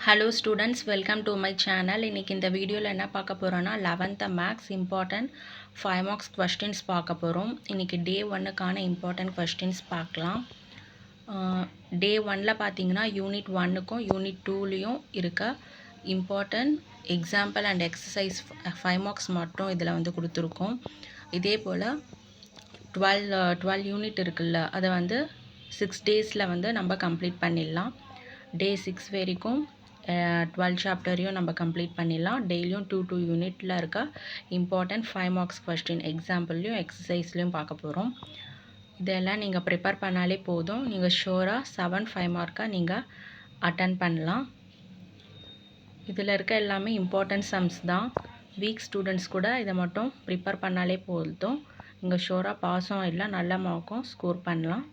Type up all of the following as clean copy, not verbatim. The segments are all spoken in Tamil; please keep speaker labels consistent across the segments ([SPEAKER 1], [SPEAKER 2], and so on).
[SPEAKER 1] Hello students, welcome to my channel. இன்னைக்கு இந்த வீடியோவில் என்ன பார்க்க போகிறோன்னா 11th maths important 5 marks questions பார்க்க போகிறோம். இன்றைக்கி டே 1க்கான இம்பார்ட்டன்ட் கொஸ்டின்ஸ் பார்க்கலாம். டே 1ல் பார்த்தீங்கன்னா யூனிட் 1க்கும் யூனிட் 2லேயும் இருக்க important example and exercise 5 marks மட்டும் இதில் வந்து கொடுத்துருக்கோம். இதே போல் 12 யூனிட் இருக்குல்ல, அதை வந்து 6 டேஸில் வந்து நம்ம கம்ப்ளீட் பண்ணிடலாம். டே 6 வரைக்கும் 12 சாப்டரையும் நம்ம கம்ப்ளீட் பண்ணிடலாம். டெய்லியும் 2 யூனிட்டில் இருக்க இம்பார்ட்டன்ட் 5 மார்க்ஸ் கொஸ்டின் எக்ஸாம்பிள்லையும் எக்ஸசைஸ்லையும் பார்க்க போகிறோம். இதெல்லாம் நீங்கள் ப்ரிப்பேர் பண்ணாலே போதும், நீங்கள் ஷோராக 5 மார்க்காக நீங்கள் அட்டன் பண்ணலாம். இதில் இருக்க எல்லாமே இம்பார்ட்டன்ட் சம்ஸ் தான். வீக் ஸ்டூடெண்ட்ஸ் கூட இதை மட்டும் ப்ரிப்பேர் பண்ணாலே போதும், நீங்கள் ஷோராக பாஸும் ஆகிடலாம், நல்ல மார்க்கும் ஸ்கோர் பண்ணலாம்.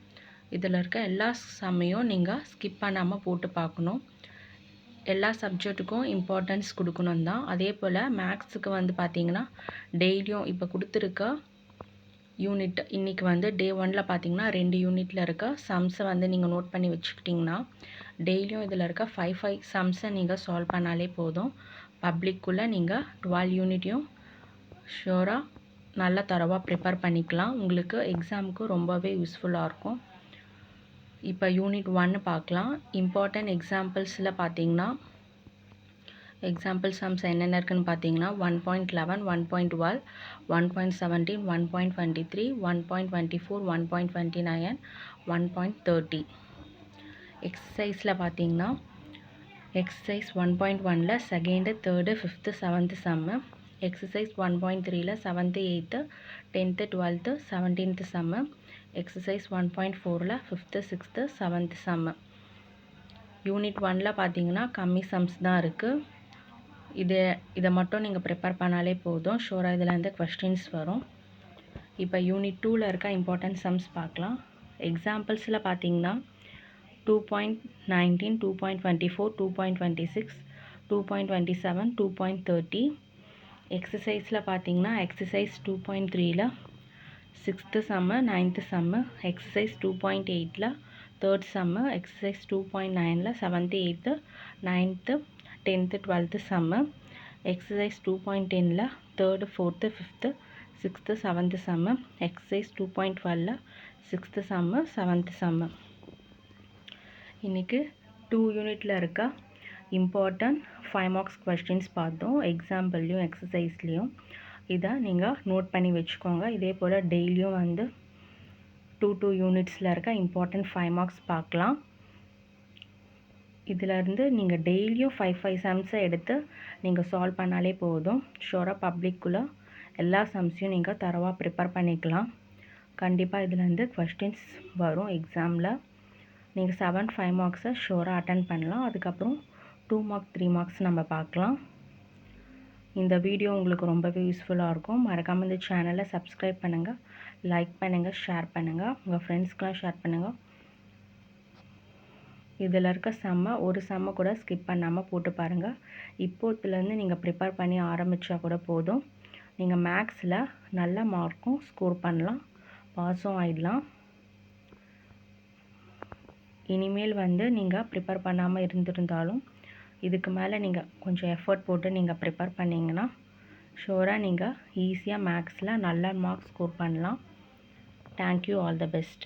[SPEAKER 1] இதில் இருக்க எல்லா சம்மையும் நீங்கள் ஸ்கிப் பண்ணாமல் போட்டு பார்க்கணும். எல்லா சப்ஜெக்ட்டுக்கும் இம்பார்ட்டன்ஸ் கொடுக்கணும் தான். அதே போல் மேக்ஸுக்கு வந்து பார்த்திங்கன்னா டெய்லியும் இப்போ கொடுத்துருக்க யூனிட் இன்றைக்கி வந்து டே 1ல் பார்த்திங்கன்னா 2 யூனிட்டில் இருக்க சம்ஸை வந்து நீங்கள் நோட் பண்ணி வச்சுக்கிட்டிங்கன்னா டெய்லியும் இதில் இருக்க 5 சம்ஸை நீங்கள் சால்வ் பண்ணாலே போதும். பப்ளிக்குள்ளே நீங்கள் 12 யூனிட்டையும் ஷோராக நல்லா தரவாக ப்ரிப்பேர் பண்ணிக்கலாம். உங்களுக்கு எக்ஸாமுக்கு ரொம்பவே யூஸ்ஃபுல்லாக இருக்கும். இப்போ யூனிட் 1 பார்க்கலாம். இம்பார்ட்டன்ட் எக்ஸாம்பிள்ஸில் பார்த்தீங்கன்னா எக்ஸாம்பிள் சம்ஸ் என்னென்ன இருக்குன்னு பார்த்தீங்கன்னா 1.11, 1.12, 1.17, 1.23, 1.24, 1.29, 1.30. எக்ஸசைஸில் பார்த்தீங்கன்னா எக்ஸசைஸ் 1.1ல் second, third, 5th, 7th sum. Exercise 1.3ல் 7th, 8th, 10th, 12th, 17th sum. Exercise 1.4ல் 5th, 6th, 7th sum. Unit 1ல் பார்த்தீங்கன்னா கம்மி சம்ஸ் தான் இருக்குது. இதை மட்டும் நீங்கள் ப்ரிப்பேர் பண்ணாலே போதும், ஷோராக இதில் இருந்து கொஸ்டின்ஸ் வரும். இப்போ யூனிட் 2ல் இருக்க இம்பார்ட்டன்ட் சம்ஸ் பார்க்கலாம். எக்ஸாம்பிள்ஸில் பார்த்தீங்கன்னா 2.19, 2.24, 2.26, 2.27, 2.30. எக்ஸசைஸில் பார்த்தீங்கன்னா எக்ஸசைஸ் 2.3ல் 6th sum, 9th sum. Exercise 2.8ல் 3rd சம்மு. எக்ஸசைஸ் 2.9ல் 7th, 8th, 9th, 10th, 12th sum. Exercise 2.10ல் 3rd, 4th, 5th, 6th, 7th sum. Exercise 2.12ல் 6th சம்மு, 7th சம்மு. இன்றைக்கி 2 யூனிட்டில் இருக்க இம்பார்ட்டன்ட் 5 மார்க்ஸ் கொஸ்டின்ஸ் பார்த்தோம், எக்ஸாம்பிள்லையும் எக்ஸசைஸ்லேயும். இதை நீங்கள் நோட் பண்ணி வச்சுக்கோங்க. இதே போல் டெய்லியும் வந்து 2 யூனிட்ஸில் இருக்க இம்பார்ட்டன்ட் 5 மார்க்ஸ் பார்க்கலாம். இதிலேருந்து நீங்கள் டெய்லியும் 5 சம்ஸை எடுத்து நீங்கள் சால்வ் பண்ணாலே போதும், ஷோராக பப்ளிக்குள்ளே எல்லா சம்ஸையும் நீங்கள் தரவாக ப்ரிப்பேர் பண்ணிக்கலாம். கண்டிப்பாக இதுலேருந்து கொஸ்டின்ஸ் வரும் எக்ஸாமில். நீங்கள் 5 மார்க்ஸை ஷோராக அட்டன் பண்ணலாம். அதுக்கப்புறம் 2 மார்க் 3 மார்க்ஸ் நம்ம பார்க்கலாம். இந்த வீடியோ உங்களுக்கு ரொம்பவே யூஸ்ஃபுல்லாக இருக்கும். மறக்காமல் இந்த சேனலை சப்ஸ்கிரைப் பண்ணுங்கள், லைக் பண்ணுங்கள், ஷேர் பண்ணுங்கள், உங்கள் ஃப்ரெண்ட்ஸ்க்கெலாம் ஷேர் பண்ணுங்கள். இதில் இருக்க ஒரு சம்மை கூட ஸ்கிப் பண்ணாமல் போட்டு பாருங்கள். இப்போத்துலேருந்து நீங்கள் ப்ரிப்பேர் பண்ணி ஆரம்பித்தா கூட போதும், நீங்கள் மேக்ஸில் நல்ல மார்க்கும் ஸ்கோர் பண்ணலாம், பாஸும் ஆகிடலாம். இனிமேல் வந்து நீங்கள் ப்ரிப்பேர் பண்ணாமல் இருந்திருந்தாலும் இதுக்கு மேலே நீங்கள் கொஞ்சம் எஃபர்ட் போட்டு நீங்கள் ப்ரிப்பேர் பண்ணிங்கன்னா ஷோராக நீங்கள் ஈஸியாக மேக்ஸில் நல்ல மார்க்ஸ் ஸ்கோர் பண்ணலாம். Thank you, all the best.